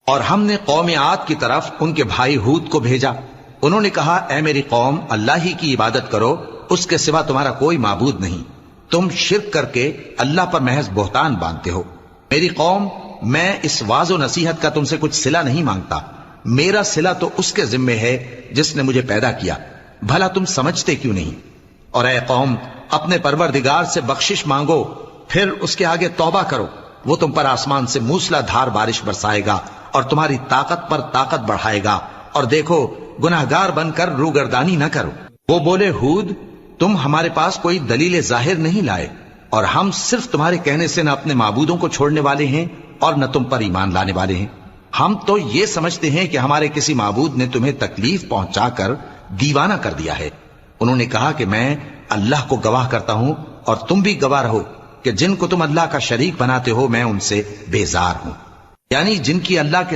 اور ہم نے قوم عاد کی طرف ان کے بھائی ہود کو بھیجا. انہوں نے کہا اے میری قوم اللہ ہی کی عبادت کرو، اس کے سوا تمہارا کوئی معبود نہیں. تم شرک کر کے اللہ پر محض بہتان باندھتے ہو. میری قوم، میں اس واعظ و نصیحت کا تم سے کچھ صلہ نہیں مانگتا. میرا صلہ تو اس کے ذمے ہے جس نے مجھے پیدا کیا. بھلا تم سمجھتے کیوں نہیں؟ اور اے قوم، اپنے پروردگار سے بخشش مانگو، پھر اس کے آگے توبہ کرو. وہ تم پر آسمان سے موسلا دھار بارش برسائے گا اور تمہاری طاقت پر طاقت بڑھائے گا. اور دیکھو گناہگار بن کر روگردانی نہ کرو. وہ بولے ہود، تم ہمارے پاس کوئی دلیل ظاہر نہیں لائے، اور ہم صرف تمہارے کہنے سے نہ اپنے معبودوں کو چھوڑنے والے ہیں اور نہ تم پر ایمان لانے والے ہیں. ہم تو یہ سمجھتے ہیں کہ ہمارے کسی معبود نے تمہیں تکلیف پہنچا کر دیوانہ کر دیا ہے. انہوں نے کہا کہ میں اللہ کو گواہ کرتا ہوں اور تم بھی گواہ رہو کہ جن کو تم اللہ کا شریک بناتے ہو میں ان سے بیزار ہوں، یعنی جن کی اللہ کے